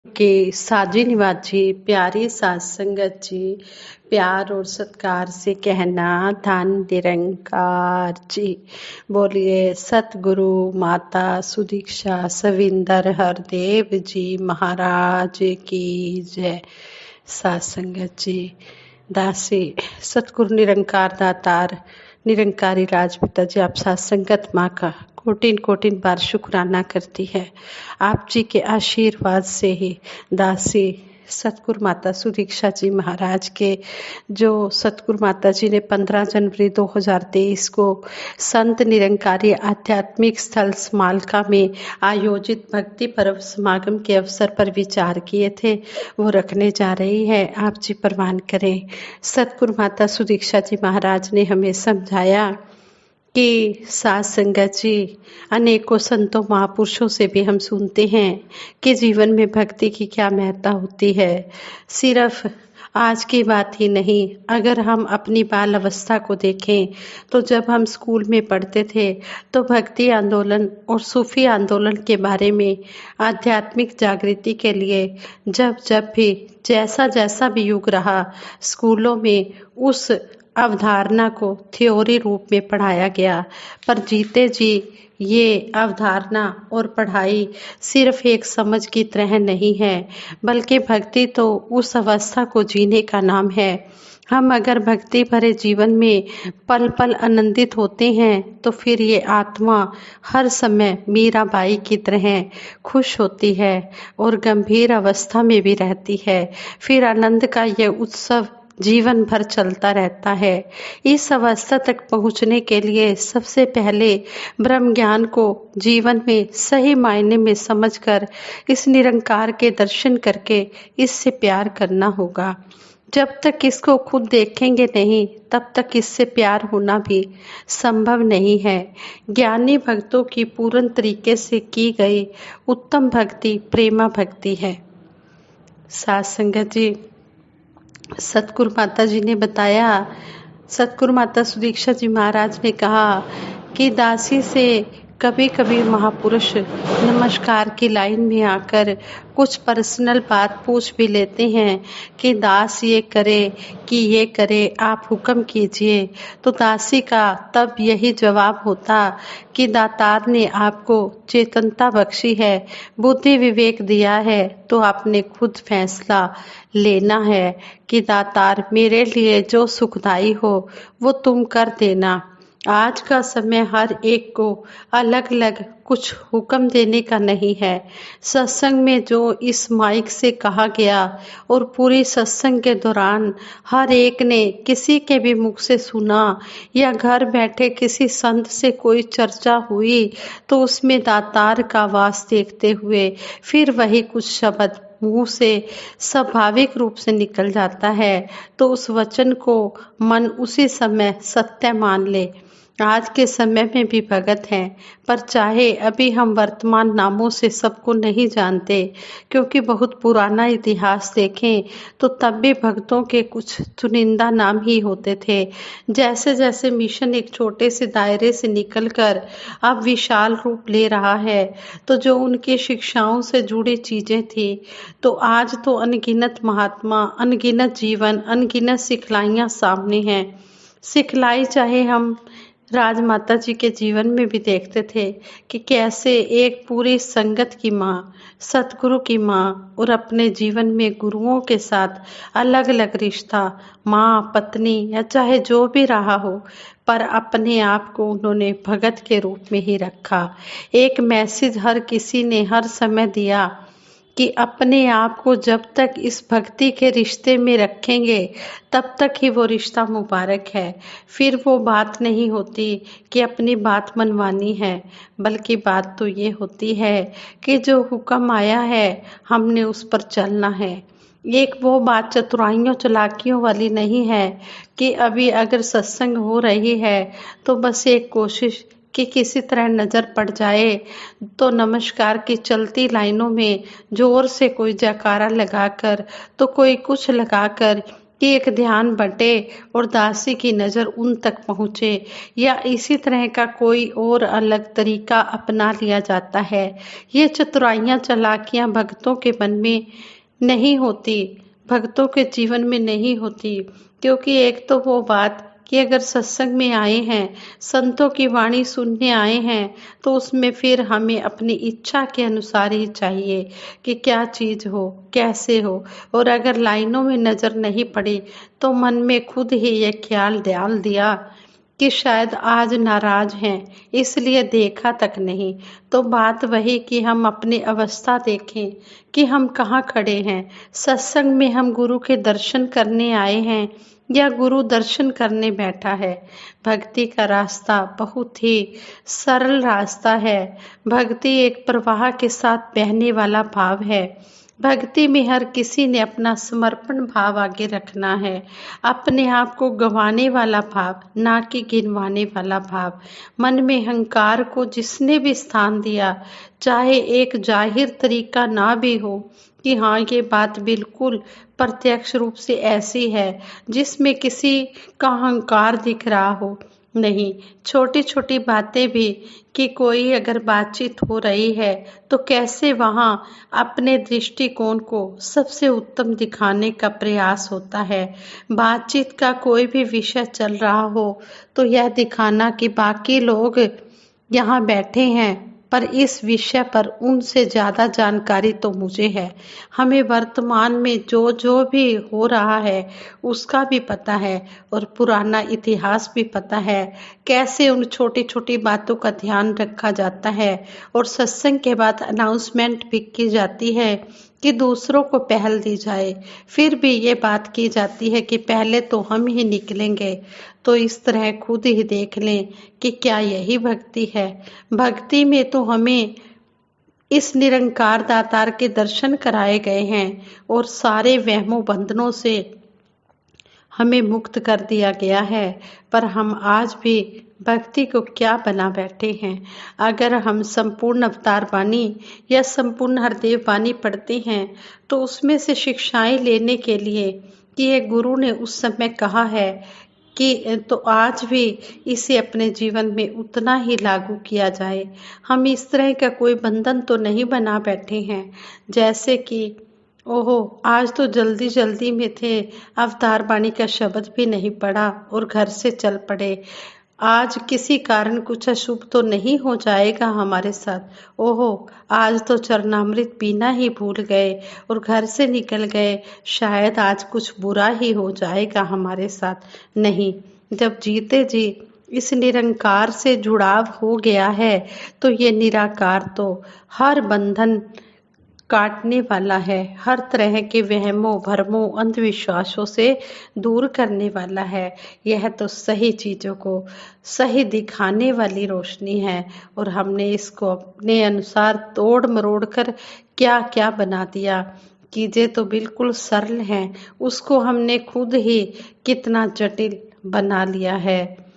के साजी निवाज जी, प्यारी सास संगत जी, प्यार और सत्कार से कहना धन निरंकार जी। बोलिए सतगुरु माता सुदीक्षा सविंदर हरदेव जी महाराज की जय। सास संगत जी, दासी सतगुरु निरंकार दातार निरंकारी राजपिता जी, आप साथ संगत माँ का कोटिन कोटिन बार शुक्राना करती है। आप जी के आशीर्वाद से ही दासी सतगुरु माता सुदीक्षा जी महाराज के जो सतगुरु माता जी ने 15 जनवरी 2023 को संत निरंकारी आध्यात्मिक स्थल स्मालका में आयोजित भक्ति पर्व समागम के अवसर पर विचार किए थे, वो रखने जा रही है। आप जी प्रवान करें। सतगुरु माता सुदीक्षा जी महाराज ने हमें समझाया कि साथ संगत जी, अनेकों संतों महापुरुषों से भी हम सुनते हैं कि जीवन में भक्ति की क्या महत्ता होती है। सिर्फ आज की बात ही नहीं, अगर हम अपनी बाल अवस्था को देखें तो जब हम स्कूल में पढ़ते थे तो भक्ति आंदोलन और सूफी आंदोलन के बारे में आध्यात्मिक जागृति के लिए जब जब भी जैसा जैसा भी युग रहा, स्कूलों में उस अवधारणा को थ्योरी रूप में पढ़ाया गया। पर जीते जी ये अवधारणा और पढ़ाई सिर्फ एक समझ की तरह नहीं है, बल्कि भक्ति तो उस अवस्था को जीने का नाम है। हम अगर भक्ति भरे जीवन में पल पल आनंदित होते हैं तो फिर ये आत्मा हर समय मीराबाई की तरह खुश होती है और गंभीर अवस्था में भी रहती है। फिर आनंद का ये उत्सव जीवन भर चलता रहता है। इस अवस्था तक पहुंचने के लिए सबसे पहले ब्रह्म ज्ञान को जीवन में सही मायने में समझकर इस निरंकार के दर्शन करके इससे प्यार करना होगा। जब तक इसको खुद देखेंगे नहीं, तब तक इससे प्यार होना भी संभव नहीं है। ज्ञानी भक्तों की पूर्ण तरीके से की गई उत्तम भक्ति प्रेमा भक्ति है। साथ संगत जी, सतगुरु माता जी ने बताया, सतगुरु माता सुदीक्षा जी महाराज ने कहा कि दासी से कभी कभी महापुरुष नमस्कार की लाइन में आकर कुछ पर्सनल बात पूछ भी लेते हैं कि दास ये करे कि ये करे, आप हुक्म कीजिए। तो दासी का तब यही जवाब होता कि दातार ने आपको चेतनता बख्शी है, बुद्धि विवेक दिया है, तो आपने खुद फैसला लेना है कि दातार मेरे लिए जो सुखदाई हो वो तुम कर देना। आज का समय हर एक को अलग अलग कुछ हुक्म देने का नहीं है। सत्संग में जो इस माइक से कहा गया और पूरी सत्संग के दौरान हर एक ने किसी के भी मुख से सुना या घर बैठे किसी संत से कोई चर्चा हुई तो उसमें दातार का वास देखते हुए फिर वही कुछ शब्द मुंह से स्वाभाविक रूप से निकल जाता है तो उस वचन को मन उसी समय सत्य मान ले। आज के समय में भी भगत हैं, पर चाहे अभी हम वर्तमान नामों से सबको नहीं जानते, क्योंकि बहुत पुराना इतिहास देखें तो तब भी भक्तों के कुछ चुनिंदा नाम ही होते थे। जैसे जैसे मिशन एक छोटे से दायरे से निकलकर अब विशाल रूप ले रहा है, तो जो उनकी शिक्षाओं से जुड़ी चीजें थी, तो आज तो अनगिनत महात्मा, अनगिनत जीवन, अनगिनत सिखलाइयाँ सामने हैं। सिखलाई चाहे हम राजमाता जी के जीवन में भी देखते थे कि कैसे एक पूरी संगत की माँ, सतगुरु की माँ और अपने जीवन में गुरुओं के साथ अलग अलग रिश्ता, माँ पत्नी या चाहे जो भी रहा हो, पर अपने आप को उन्होंने भगत के रूप में ही रखा। एक मैसेज हर किसी ने हर समय दिया कि अपने आप को जब तक इस भक्ति के रिश्ते में रखेंगे तब तक ही वो रिश्ता मुबारक है। फिर वो बात नहीं होती कि अपनी बात मनवानी है, बल्कि बात तो ये होती है कि जो हुक्म आया है हमने उस पर चलना है। एक वो बात चतुराइयों चालाकियों वाली नहीं है कि अभी अगर सत्संग हो रही है तो बस एक कोशिश कि किसी तरह नज़र पड़ जाए तो नमस्कार की चलती लाइनों में जोर से कोई जयकारा लगाकर तो कोई कुछ लगाकर कि एक ध्यान बटे और दासी की नजर उन तक पहुंचे, या इसी तरह का कोई और अलग तरीका अपना लिया जाता है। ये चतुराइयां चालाकियां भक्तों के मन में नहीं होती, भक्तों के जीवन में नहीं होती। क्योंकि एक तो वो बात कि अगर सत्संग में आए हैं, संतों की वाणी सुनने आए हैं, तो उसमें फिर हमें अपनी इच्छा के अनुसार ही चाहिए कि क्या चीज हो, कैसे हो। और अगर लाइनों में नजर नहीं पड़ी तो मन में खुद ही ये ख्याल डाल दिया कि शायद आज नाराज हैं, इसलिए देखा तक नहीं। तो बात वही कि हम अपनी अवस्था देखें कि हम कहाँ खड़े हैं। सत्संग में हम गुरु के दर्शन करने आए हैं या गुरु दर्शन करने बैठा है। भक्ति का रास्ता बहुत ही सरल रास्ता है। भक्ति एक प्रवाह के साथ बहने वाला भाव है। भक्ति में हर किसी ने अपना समर्पण भाव आगे रखना है, अपने आप को गंवाने वाला भाव, ना कि गिनवाने वाला भाव। मन में अहंकार को जिसने भी स्थान दिया, चाहे एक जाहिर तरीका ना भी हो कि हाँ ये बात बिल्कुल प्रत्यक्ष रूप से ऐसी है जिसमें किसी का अहंकार दिख रहा हो, नहीं, छोटी छोटी बातें भी, कि कोई अगर बातचीत हो रही है तो कैसे वहां अपने दृष्टिकोण को सबसे उत्तम दिखाने का प्रयास होता है। बातचीत का कोई भी विषय चल रहा हो तो यह दिखाना कि बाकी लोग यहाँ बैठे हैं, पर इस विषय पर उनसे ज्यादा जानकारी तो मुझे है। हमें वर्तमान में जो जो भी हो रहा है उसका भी पता है और पुराना इतिहास भी पता है, कैसे उन छोटी छोटी बातों का ध्यान रखा जाता है। और सत्संग के बाद अनाउंसमेंट भी की जाती है कि दूसरों को पहल दी जाए, फिर भी ये बात की जाती है कि पहले तो हम ही निकलेंगे। तो इस तरह खुद ही देख लें कि क्या यही भक्ति है। भक्ति में तो हमें इस निरंकार दातार के दर्शन कराए गए हैं और सारे वहमों बंधनों से हमें मुक्त कर दिया गया है। पर हम आज भी भक्ति को क्या बना बैठे हैं। अगर हम संपूर्ण अवतार वाणी या संपूर्ण हरदेव वाणी पढ़ते हैं तो उसमें से शिक्षाएं लेने के लिए कि ये गुरु ने उस समय कहा है कि तो आज भी इसे अपने जीवन में उतना ही लागू किया जाए। हम इस तरह का कोई बंधन तो नहीं बना बैठे हैं जैसे कि ओहो आज तो जल्दी जल्दी में थे, अवतार बाणी का शब्द भी नहीं पढ़ा और घर से चल पड़े। आज किसी कारण कुछ अशुभ तो नहीं हो जाएगा हमारे साथ। ओहो आज तो चरणामृत पीना ही भूल गए और घर से निकल गए, शायद आज कुछ बुरा ही हो जाएगा हमारे साथ। नहीं, जब जीते जी इस निरंकार से जुड़ाव हो गया है तो ये निराकार तो हर बंधन काटने वाला है, हर तरह के वहमों भरमों अंधविश्वासों से दूर करने वाला है। यह तो सही चीजों को सही दिखाने वाली रोशनी है और हमने इसको अपने अनुसार तोड़ मरोड़ कर क्या क्या बना दिया। चीजें तो बिल्कुल सरल हैं, उसको हमने खुद ही कितना जटिल बना लिया है।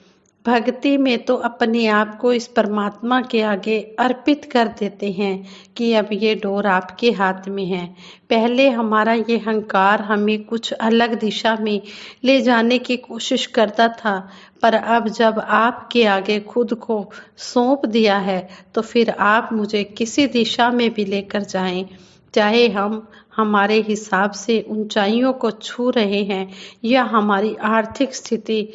भक्ति में तो अपने आप को इस परमात्मा के आगे अर्पित कर देते हैं कि अब ये डोर आपके हाथ में है। पहले हमारा ये अहंकार हमें कुछ अलग दिशा में ले जाने की कोशिश करता था, पर अब जब आपके आगे खुद को सौंप दिया है तो फिर आप मुझे किसी दिशा में भी लेकर जाएं, चाहे हम हमारे हिसाब से ऊंचाइयों को छू रहे हैं या हमारी आर्थिक स्थिति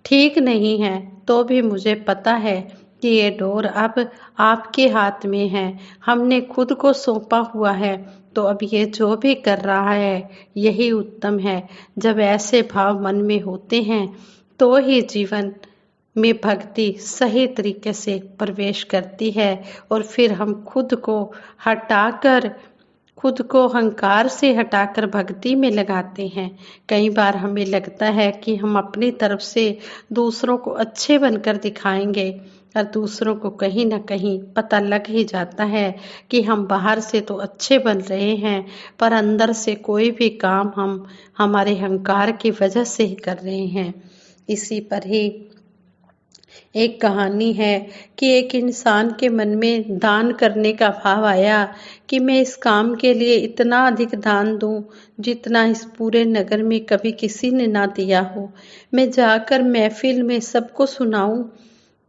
ठीक नहीं है, तो भी मुझे पता है कि ये डोर अब आपके हाथ में है। हमने खुद को सौंपा हुआ है, तो अब ये जो भी कर रहा है यही उत्तम है। जब ऐसे भाव मन में होते हैं तो ही जीवन में भक्ति सही तरीके से प्रवेश करती है और फिर हम खुद को हटाकर, खुद को अहंकार से हटाकर भक्ति में लगाते हैं। कई बार हमें लगता है कि हम अपनी तरफ से दूसरों को अच्छे बनकर दिखाएंगे और दूसरों को कहीं ना कहीं पता लग ही जाता है कि हम बाहर से तो अच्छे बन रहे हैं पर अंदर से कोई भी काम हम हमारे अहंकार की वजह से ही कर रहे हैं। इसी पर ही एक कहानी है कि एक इंसान के मन में दान करने का भाव आया कि मैं इस काम के लिए इतना अधिक दान दूं जितना इस पूरे नगर में कभी किसी ने ना दिया हो। मैं जाकर महफिल में सबको सुनाऊं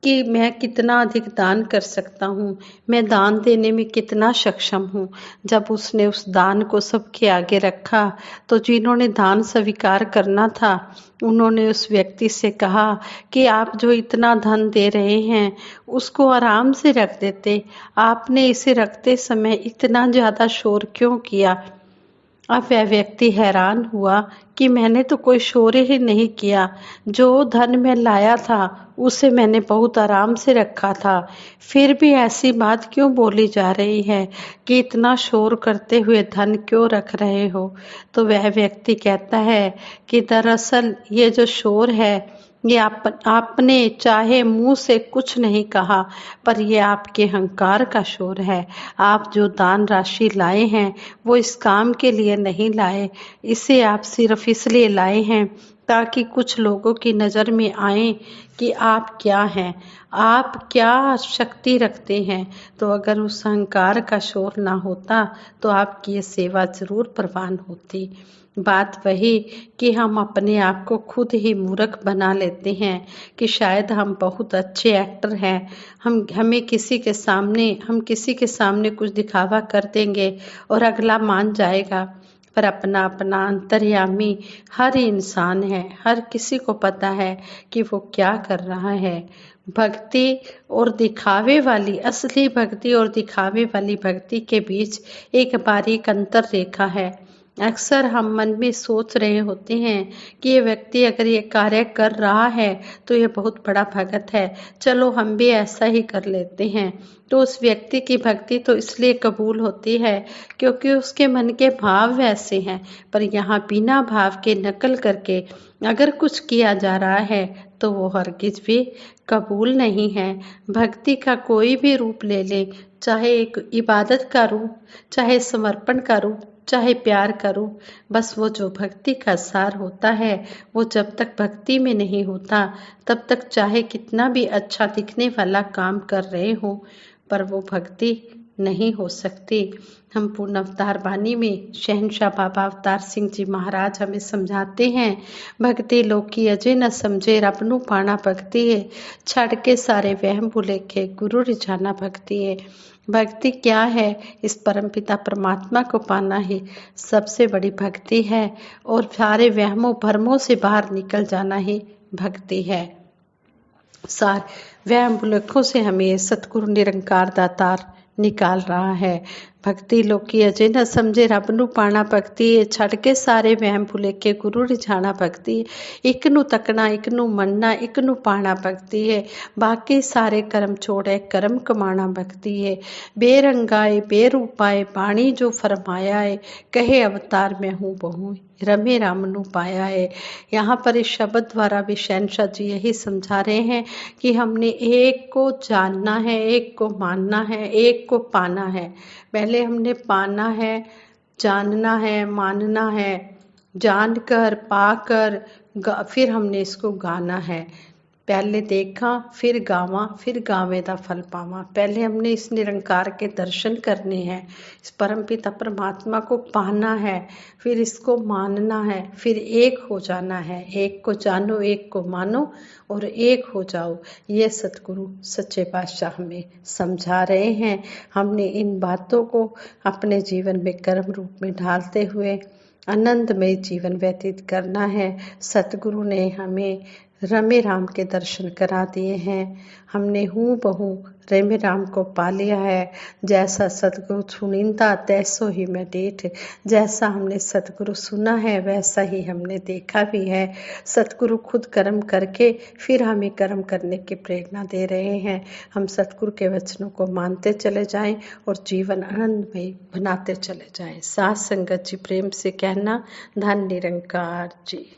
कि मैं कितना अधिक दान कर सकता हूँ, मैं दान देने में कितना सक्षम हूँ। जब उसने उस दान को सबके आगे रखा तो जिन्होंने दान स्वीकार करना था उन्होंने उस व्यक्ति से कहा कि आप जो इतना धन दे रहे हैं उसको आराम से रख देते, आपने इसे रखते समय इतना ज़्यादा शोर क्यों किया। अब वह व्यक्ति हैरान हुआ कि मैंने तो कोई शोर ही नहीं किया, जो धन मैं लाया था उसे मैंने बहुत आराम से रखा था, फिर भी ऐसी बात क्यों बोली जा रही है कि इतना शोर करते हुए धन क्यों रख रहे हो। तो वह व्यक्ति कहता है कि दरअसल ये जो शोर है ये आपने चाहे मुंह से कुछ नहीं कहा, पर ये आपके अहंकार का शोर है। आप जो दान राशि लाए हैं वो इस काम के लिए नहीं लाए, इसे आप सिर्फ इसलिए लाए हैं ताकि कुछ लोगों की नज़र में आए कि आप क्या हैं, आप क्या शक्ति रखते हैं। तो अगर उस अहंकार का शोर ना होता तो आपकी ये सेवा जरूर प्रवान होती। बात वही कि हम अपने आप को खुद ही मूर्ख बना लेते हैं कि शायद हम बहुत अच्छे एक्टर हैं, हम किसी के सामने कुछ दिखावा कर देंगे और अगला मान जाएगा। पर अपना अपना अंतर्यामी हर इंसान है, हर किसी को पता है कि वो क्या कर रहा है। भक्ति और दिखावे वाली, असली भक्ति और दिखावे वाली भक्ति के बीच एक बारीक अंतर रेखा है। अक्सर हम मन में सोच रहे होते हैं कि ये व्यक्ति अगर ये कार्य कर रहा है तो ये बहुत बड़ा भगत है, चलो हम भी ऐसा ही कर लेते हैं। तो उस व्यक्ति की भक्ति तो इसलिए कबूल होती है क्योंकि उसके मन के भाव वैसे हैं। पर यहाँ बिना भाव के नकल करके अगर कुछ किया जा रहा है तो वो हरगिज भी कबूल नहीं है। भक्ति का कोई भी रूप ले ले, चाहे एक इबादत का रूप, चाहे समर्पण का रूप, चाहे प्यार का रूप, बस वो जो भक्ति का सार होता है वो जब तक भक्ति में नहीं होता तब तक चाहे कितना भी अच्छा दिखने वाला काम कर रहे हो पर वो भक्ति नहीं हो सकती। हम पूर्ण अवतार वाणी में शहनशाह बाबा अवतार सिंह जी महाराज हमें समझाते हैं, भक्ति लोकी अजय न समझे रबनू पाना भक्ति है, छड़ के सारे वहम भुलेखे गुरु रिझाना भक्ति है। भक्ति क्या है? इस परमपिता परमात्मा को पाना ही सबसे बड़ी भक्ति है और सारे वहमों भरमों से बाहर निकल जाना ही भक्ति है। सार वहम भुलेखों से हमें सतगुरु निरंकार दातार निकाल रहा है। भक्ति लोकी अजय न समझे रबनू पाना भक्ति है, छड़ के सारे वहम भुलेखे गुरु रिझाना भक्ति है। एक नू तकना एक नू मनना एक नू पाना भक्ति है, बाकी सारे कर्म छोड़े कर्म कमाना भक्ति है। बेरंगाए बेरूपाए बाणी जो फरमाया है, कहे अवतार में हूँ बहु रमे राम नू पाया है। यहाँ पर इस शब्द द्वारा भी शहनशाह जी यही समझा रहे हैं कि हमने एक को जानना है, एक को मानना है, एक को पाना है। पहले हमने पाना है, जानना है, मानना है, जानकर पाकर फिर हमने इसको गाना है। पहले देखा फिर गावा फिर गावे दा फल पावा। पहले हमने इस निरंकार के दर्शन करने हैं, इस परमपिता परमात्मा को पाना है, फिर इसको मानना है, फिर एक हो जाना है। एक को जानो एक को मानो और एक हो जाओ, ये सतगुरु सच्चे पातशाह हमें समझा रहे हैं। हमने इन बातों को अपने जीवन में कर्म रूप में ढालते हुए आनंदमय जीवन व्यतीत करना है। सतगुरु ने हमें रमे राम के दर्शन करा दिए हैं, हमने हूँ बहू रमे राम को पा लिया है। जैसा सतगुरु सुनिंदा तैसो ही मैं डेठ, जैसा हमने सतगुरु सुना है वैसा ही हमने देखा भी है। सतगुरु खुद कर्म करके फिर हमें कर्म करने की प्रेरणा दे रहे हैं। हम सतगुरु के वचनों को मानते चले जाएं और जीवन आनंदमय बनाते चले जाएं। साथ संगत जी प्रेम से कहना, धन निरंकार जी।